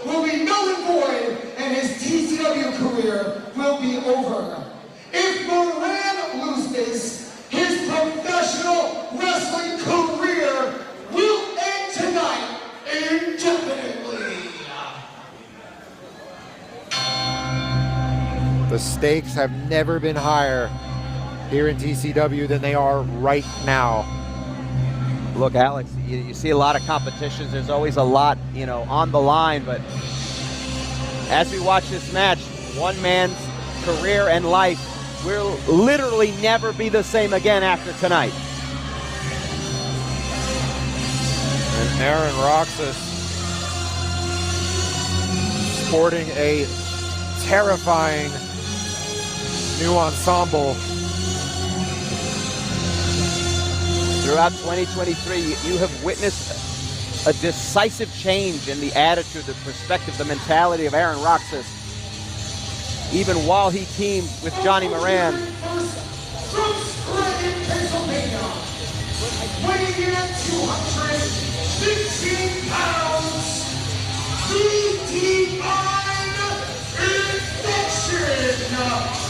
will be null and void, and his TCW career will be over. If Moran loses, his professional wrestling career will end tonight indefinitely. The stakes have never been higher here in TCW than they are right now. Look, Alex, you see a lot of competitions. There's always a lot, on the line. But as we watch this match, one man's career and life will literally never be the same again after tonight. And Aaron Roxas sporting a terrifying new ensemble. Throughout 2023, you have witnessed a decisive change in the attitude, the perspective, the mentality of Aaron Roxas, even while he teamed with Johnny Moran. From Scranton, Pennsylvania, weighing in at 215 pounds, the Divine Infection, Aaron Roxas.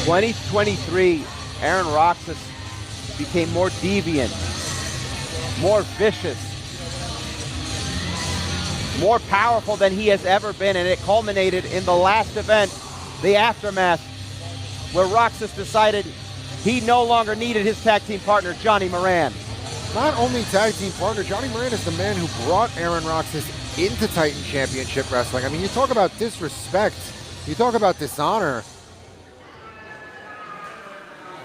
2023, Aaron Roxas became more deviant, more vicious, more powerful than he has ever been, and it culminated in the last event, the Aftermath, where Roxas decided he no longer needed his tag team partner, Johnny Moran. Not only tag team partner, Johnny Moran is the man who brought Aaron Roxas into Titan Championship Wrestling. I mean, you talk about disrespect, you talk about dishonor.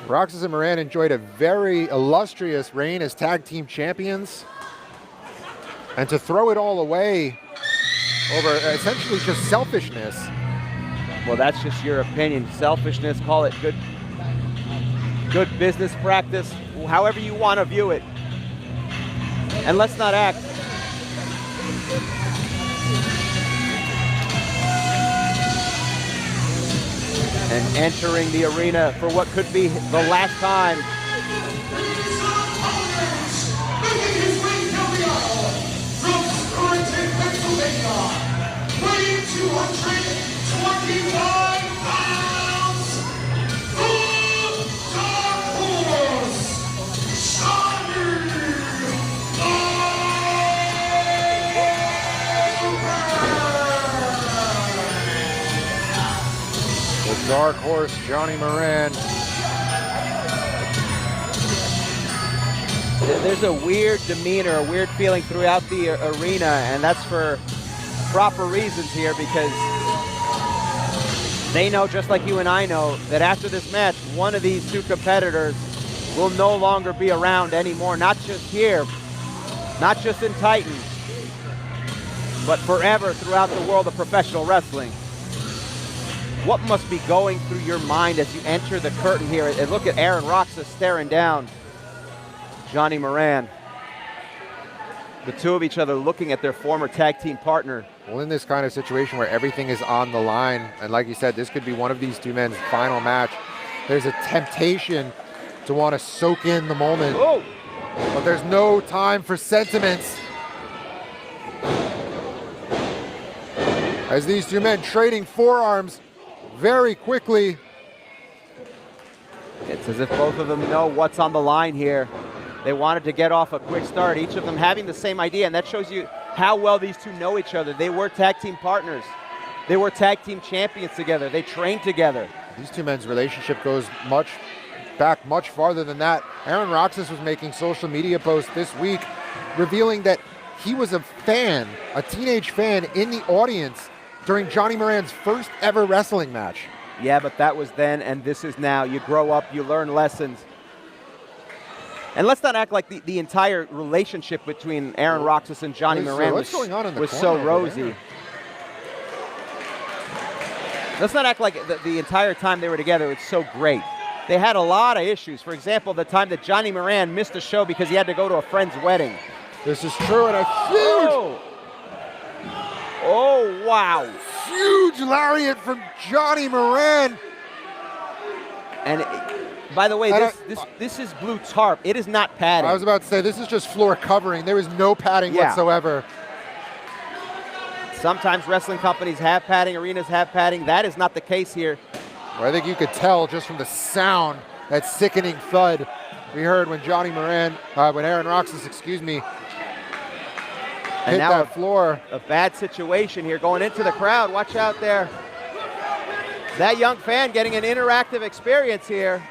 Roxas and Moran enjoyed a very illustrious reign as tag team champions. And to throw it all away over essentially just selfishness. Well, that's just your opinion. Selfishness, call it good business practice, however you want to view it. And let's not act. And entering the arena for what could be the last time. Making his way down the aisle from Scranton, Pennsylvania, weighing 225 pounds, the Darkhorse, The Darkhorse, Johnny Moran. There's a weird demeanor, a weird feeling throughout the arena, and that's for proper reasons here, because they know, just like you and I know, that after this match, one of these two competitors will no longer be around anymore, not just here, not just in Titan, but forever throughout the world of professional wrestling. What must be going through your mind as you enter the curtain here and look at Aaron Roxas staring down Johnny Moran? The two of each other looking at their former tag team partner. Well, in this kind of situation where everything is on the line, and like you said, this could be one of these two men's final match, there's a temptation to want to soak in the moment. Oh. But there's no time for sentiments. As these two men trading forearms very quickly. It's as if both of them know what's on the line here. They wanted to get off a quick start, each of them having the same idea, and that shows you how well these two know each other. They were tag team partners. They were tag team champions together. They trained together. These two men's relationship goes much farther than that. Aaron Roxas was making social media posts this week revealing that he was a fan, a teenage fan in the audience during Johnny Moran's first ever wrestling match. Yeah, but that was then and this is now. You grow up, you learn lessons. And let's not act like the entire relationship between Aaron Roxas and Johnny Moran was so rosy. Let's not act like the entire time they were together it's so great. They had a lot of issues. For example, the time that Johnny Moran missed a show because he had to go to a friend's wedding. This is true, and a huge... Oh, wow. Huge lariat from Johnny Moran. And by the way, this is blue tarp. It is not padding. I was about to say, this is just floor covering. There is no padding whatsoever. Sometimes wrestling companies have padding, arenas have padding. That is not the case here. Well, I think you could tell just from the sound, that sickening thud we heard when when Aaron Roxas, hit that floor. A bad situation here going into the crowd. Watch out there. That young fan getting an interactive experience here.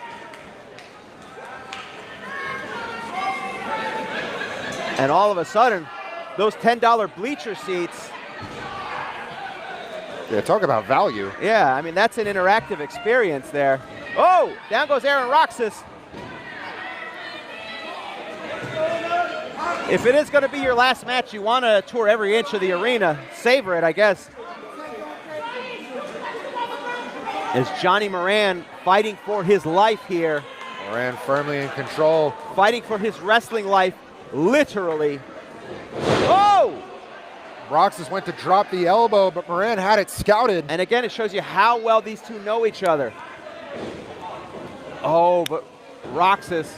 And all of a sudden, those $10 bleacher seats. Yeah, talk about value. Yeah, I mean, that's an interactive experience there. Oh, down goes Aaron Roxas. If it is going to be your last match, you want to tour every inch of the arena. Savor it, I guess. As Johnny Moran fighting for his life here. Moran firmly in control. Fighting for his wrestling life, literally. Oh! Roxas went to drop the elbow, but Moran had it scouted. And again, it shows you how well these two know each other. Oh, but Roxas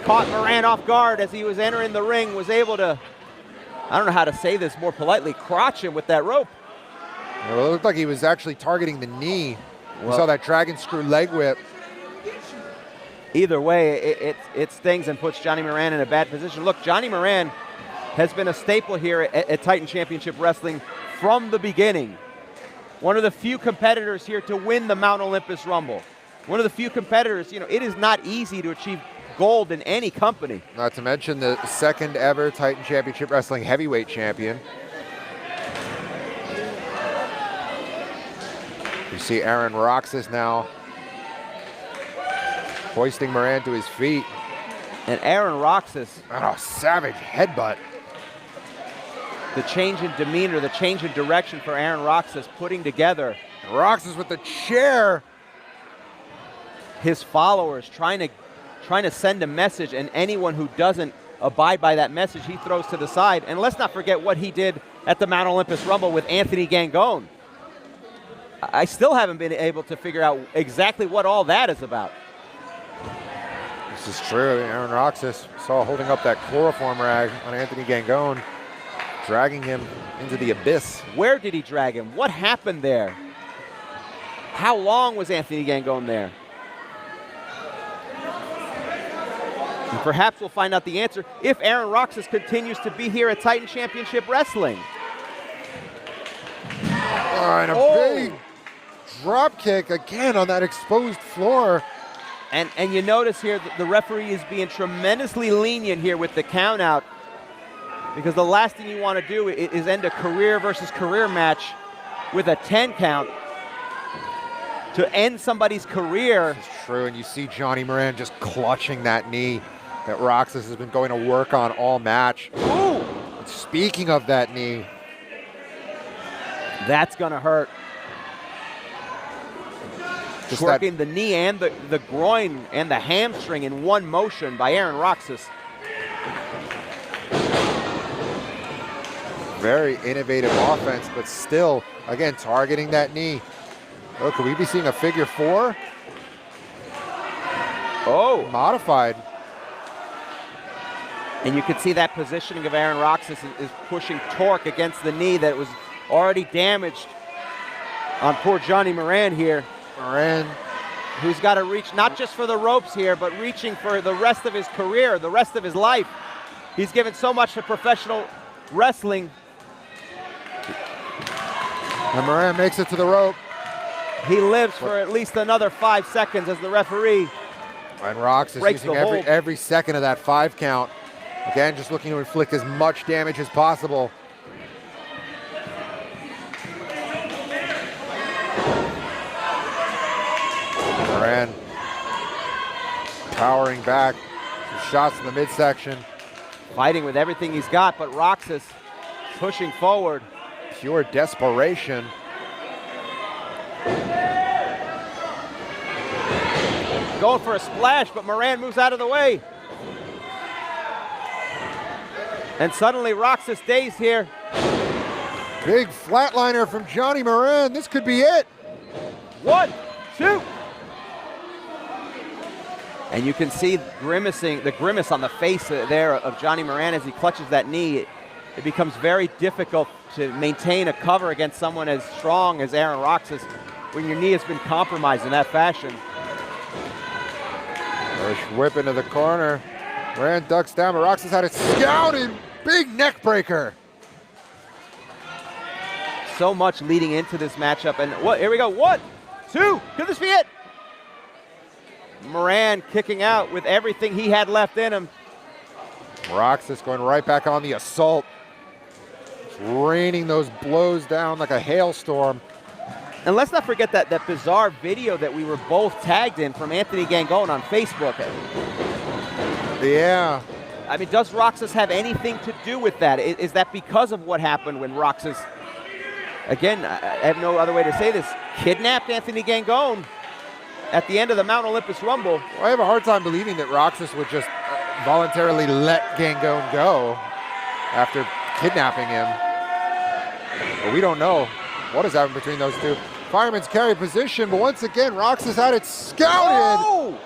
caught Moran off guard as he was entering the ring, was able to, I don't know how to say this more politely, crotch him with that rope. Well, it looked like he was actually targeting the knee. We saw that dragon screw leg whip. Either way, it stings and puts Johnny Moran in a bad position. Look, Johnny Moran has been a staple here at Titan Championship Wrestling from the beginning. One of the few competitors here to win the Mount Olympus Rumble. One of the few competitors, it is not easy to achieve gold in any company. Not to mention the second ever Titan Championship Wrestling heavyweight champion. You see Aaron Roxas now hoisting Moran to his feet. And Aaron Roxas. Oh, savage headbutt. The change in demeanor, the change in direction for Aaron Roxas putting together. Roxas with the chair. His followers trying to send a message, and anyone who doesn't abide by that message, he throws to the side. And let's not forget what he did at the Mount Olympus Rumble with Anthony Gangone. I still haven't been able to figure out exactly what all that is about. This is true. Aaron Roxas saw holding up that chloroform rag on Anthony Gangone, dragging him into the abyss. Where did he drag him? What happened there? How long was Anthony Gangone there? And perhaps we'll find out the answer if Aaron Roxas continues to be here at Titan Championship Wrestling. And a big drop kick again on that exposed floor. And you notice here that the referee is being tremendously lenient here with the count out, because the last thing you want to do is end a career versus career match with a 10 count. To end somebody's career. This is true, and you see Johnny Moran just clutching that knee that Roxas has been going to work on all match. Ooh! And speaking of that knee. That's going to hurt. Just working the knee and the groin and the hamstring in one motion by Aaron Roxas. Very innovative offense, but still, again, targeting that knee. Oh, could we be seeing a figure four? Oh. Modified. And you can see that positioning of Aaron Roxas is pushing torque against the knee that was already damaged on poor Johnny Moran here. Moran, who's got to reach not just for the ropes here, but reaching for the rest of his career, the rest of his life. He's given so much to professional wrestling. And Moran makes it to the rope. He lives for at least another 5 seconds as the referee. And Roxas using every second of that 5 count. Again, just looking to inflict as much damage as possible. Moran powering back, some shots in the midsection. Fighting with everything he's got, but Roxas pushing forward. Pure desperation. Going for a splash, but Moran moves out of the way. And suddenly Roxas stays here. Big flatliner from Johnny Moran. This could be it. 1, 2. And you can see the grimace on the face there of Johnny Moran as he clutches that knee. It becomes very difficult to maintain a cover against someone as strong as Aaron Roxas when your knee has been compromised in that fashion. Push whip into the corner. Moran ducks down, but Roxas had it scouted. Big neck breaker. So much leading into this matchup. And here we go. 1, 2. Could this be it? Moran kicking out with everything he had left in him. Roxas going right back on the assault. Just raining those blows down like a hailstorm. And let's not forget that bizarre video that we were both tagged in from Anthony Gangone on Facebook. Yeah. I mean, does Roxas have anything to do with that? Is that because of what happened when Roxas, again, I have no other way to say this, kidnapped Anthony Gangone at the end of the Mount Olympus Rumble? Well, I have a hard time believing that Roxas would just voluntarily let Gangone go after kidnapping him. But we don't know what has happened between those two. Fireman's carry position, but once again, Roxas had it scouted. Oh!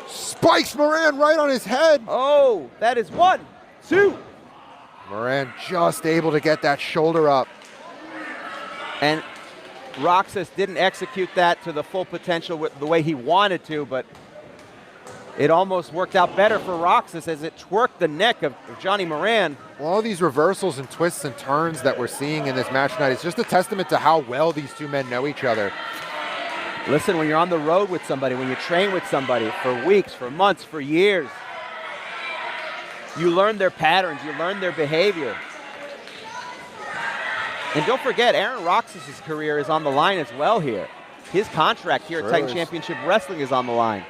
Spikes Moran right on his head. Oh, that is 1, 2. Moran just able to get that shoulder up. And Roxas didn't execute that to the full potential with the way he wanted to, but it almost worked out better for Roxas as it twerked the neck of Johnny Moran. Well, all these reversals and twists and turns that we're seeing in this match tonight is just a testament to how well these two men know each other. Listen, when you're on the road with somebody, when you train with somebody for weeks, for months, for years, you learn their patterns, you learn their behavior. And don't forget, Aaron Roxas' career is on the line as well here. His contract here at Titan Championship Wrestling is on the line.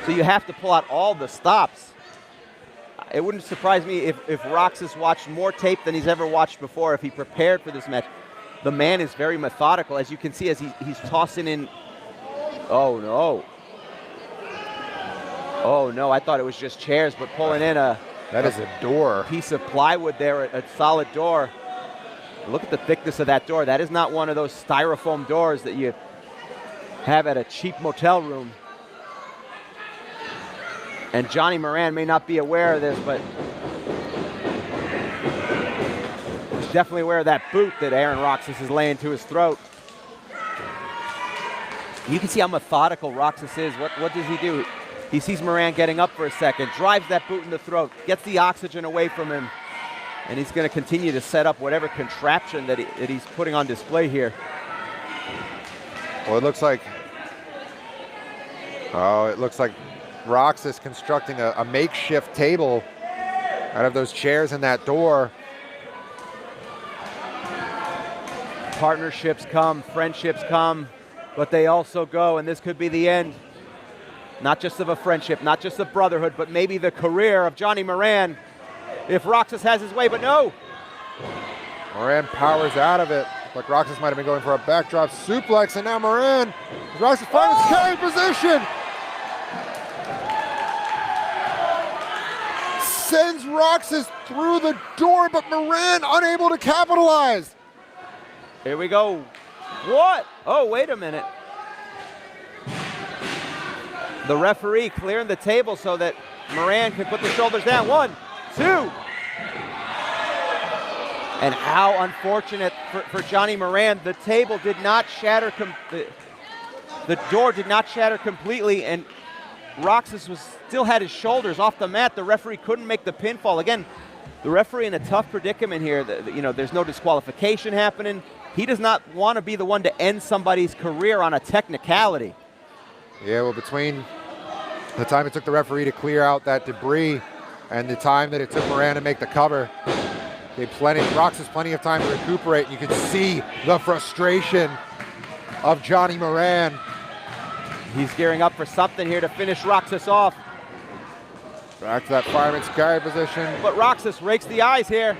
So you have to pull out all the stops. It wouldn't surprise me if Roxas watched more tape than he's ever watched before, if he prepared for this match. The man is very methodical, as you can see, as he's tossing in. Oh, no. Oh, no, I thought it was just chairs, but pulling in that is a door. Piece of plywood there, a solid door. Look at the thickness of that door. That is not one of those styrofoam doors that you have at a cheap motel room. And Johnny Moran may not be aware of this, but he's definitely aware of that boot that Aaron Roxas is laying to his throat. You can see how methodical Roxas is. What does he do? He sees Moran getting up for a second, drives that boot in the throat, gets the oxygen away from him, and he's going to continue to set up whatever contraption that he's putting on display here. Well, it looks like Roxas constructing a makeshift table out of those chairs and that door. Partnerships come, friendships come, but they also go, and this could be the end. Not just of a friendship, not just a brotherhood, but maybe the career of Johnny Moran if Roxas has his way, but no. Moran powers out of it. Like Roxas might have been going for a backdrop suplex, and now Moran, Roxas finds his carry position. Sends Roxas through the door, but Moran unable to capitalize. Here we go. What? Oh, wait a minute. The referee clearing the table so that Moran can put the shoulders down. 1, 2. And how unfortunate for Johnny Moran. The table did not shatter. The door did not shatter completely, and Roxas still had his shoulders off the mat. The referee couldn't make the pinfall. Again, the referee in a tough predicament here. There's no disqualification happening. He does not want to be the one to end somebody's career on a technicality. Yeah, well, between the time it took the referee to clear out that debris and the time that it took Moran to make the cover, gave Roxas plenty of time to recuperate. You can see the frustration of Johnny Moran. He's gearing up for something here to finish Roxas off. Back to that fireman's carry position. But Roxas rakes the eyes here.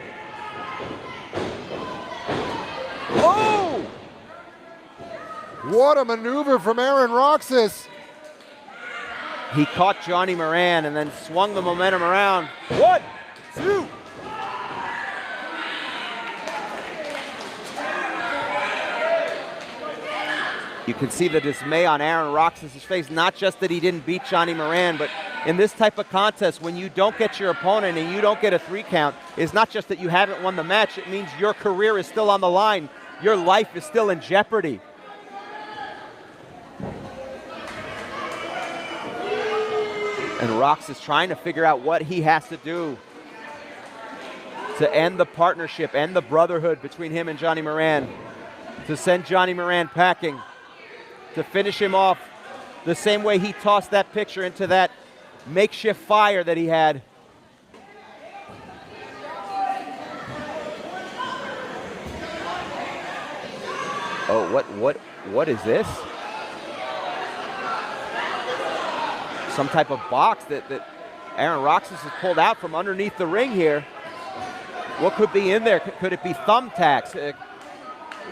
Oh! What a maneuver from Aaron Roxas. He caught Johnny Moran and then swung the momentum around. 1, 2. You can see the dismay on Aaron Roxas' face, not just that he didn't beat Johnny Moran, but in this type of contest, when you don't get your opponent and you don't get a 3 count, it's not just that you haven't won the match, it means your career is still on the line. Your life is still in jeopardy. And Roxas trying to figure out what he has to do to end the partnership, end the brotherhood between him and Johnny Moran, to send Johnny Moran packing, to finish him off the same way he tossed that picture into that makeshift fire that he had. Oh, what is this? Some type of box that Aaron Roxas has pulled out from underneath the ring here. What could be in there? Could it be thumbtacks?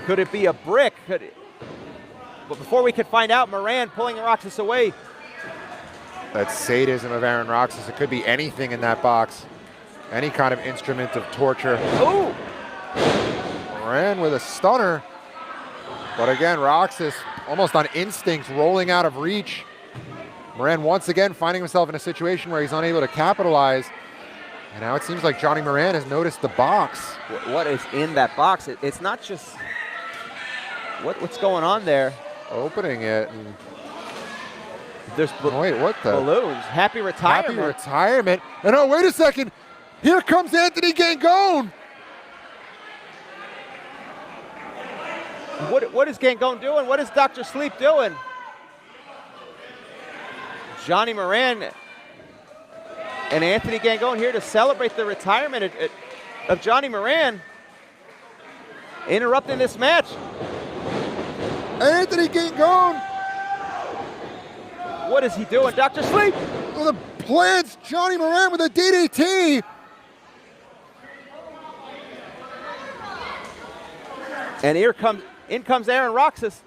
Could it be a brick? But before we could find out, Moran pulling Roxas away. That sadism of Aaron Roxas. It could be anything in that box. Any kind of instrument of torture. Ooh! Moran with a stunner. But again, Roxas almost on instinct, rolling out of reach. Moran once again finding himself in a situation where he's unable to capitalize. And now it seems like Johnny Moran has noticed the box. What is in that box? It's not just... What's going on there? Opening it. And there's wait, what the? Balloons. Happy retirement. Happy retirement. And oh, wait a second. Here comes Anthony Gangone. What is Gangone doing? What is Dr. Sleep doing? Johnny Moran and Anthony Gangone here to celebrate the retirement of Johnny Moran. Interrupting this match. Anthony Gangone. What is he doing? Dr. Sleep. Well, the plants Johnny Moran with a DDT. And in comes Aaron Roxas.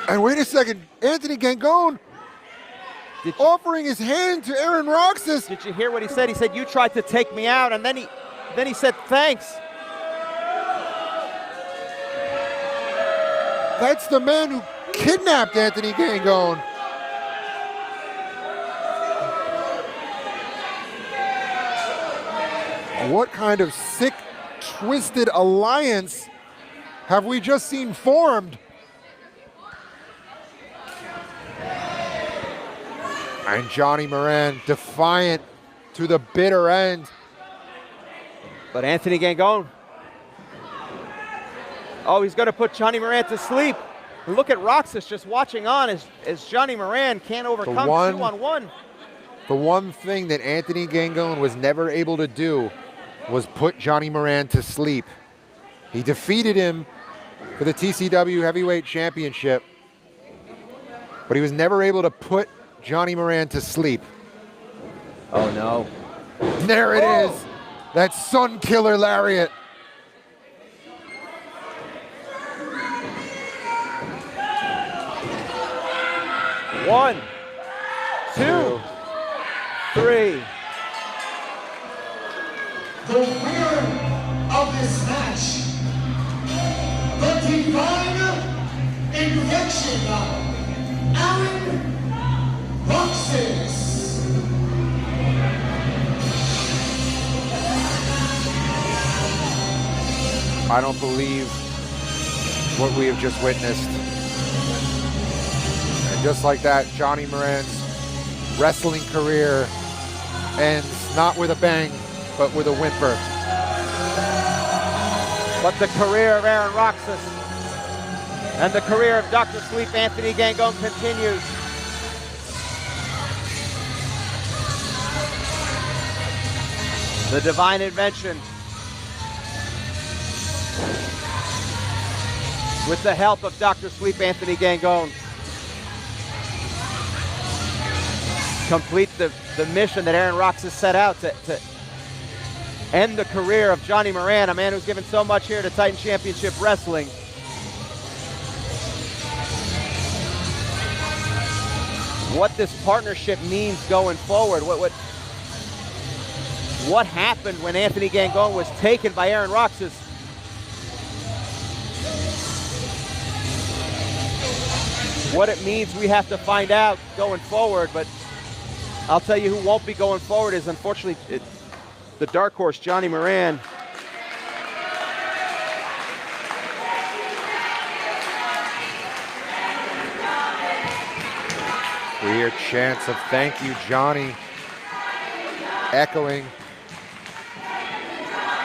And wait a second, Anthony Gangone offering his hand to Aaron Roxas. Did you hear what he said? He said, "You tried to take me out," and then he said, "Thanks." That's the man who kidnapped Anthony Gangone. What kind of sick, twisted alliance have we just seen formed? And Johnny Moran defiant to the bitter end. But Anthony Gangone, oh, he's going to put Johnny Moran to sleep. Look at Roxas just watching on as Johnny Moran can't overcome 2-on-1. The one thing that Anthony Gangone was never able to do was put Johnny Moran to sleep. He defeated him for the TCW Heavyweight Championship, but he was never able to put Johnny Moran to sleep. Oh no. There it is. That Sun Killer lariat. One, two, three. The winner of this match, the divine infection, Aaron Roxas. I don't believe what we have just witnessed. And just like that, Johnny Moran's wrestling career ends not with a bang, but with a whimper. But the career of Aaron Roxas and the career of Dr. Sleep Anthony Gangone continues. The divine invention, with the help of Dr. Sleep Anthony Gangone, complete the mission that Aaron Roxas set out to end the career of Johnny Moran, a man who's given so much here to Titan Championship Wrestling. What this partnership means going forward, what what happened when Anthony Gangone was taken by Aaron Roxas. What it means, we have to find out going forward, but I'll tell you who won't be going forward is, unfortunately, the Darkhorse, Johnny Moran. We hear chants of thank you, Johnny, echoing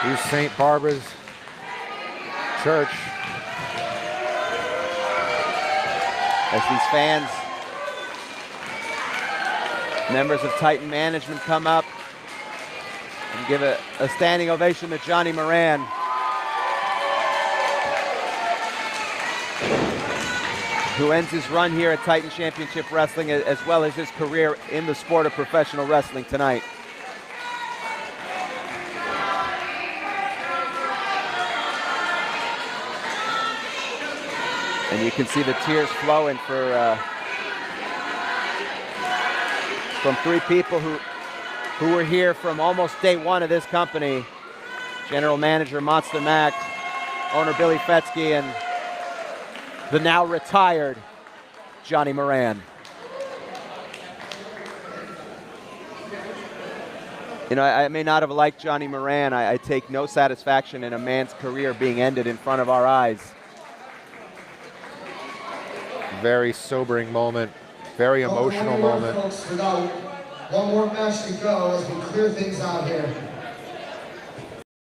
through St. Barbara's Church. As these fans, members of Titan management come up and give a standing ovation to Johnny Moran. Who ends his run here at Titan Championship Wrestling as well as his career in the sport of professional wrestling tonight. And you can see the tears flowing from three people who were here from almost day one of this company. General Manager Monster Mac, owner Billy Fetsky, and the now retired Johnny Moran. You know, I may not have liked Johnny Moran. I take no satisfaction in a man's career being ended in front of our eyes. Very sobering moment, very emotional moment. Folks, one more match to go as we clear things out here.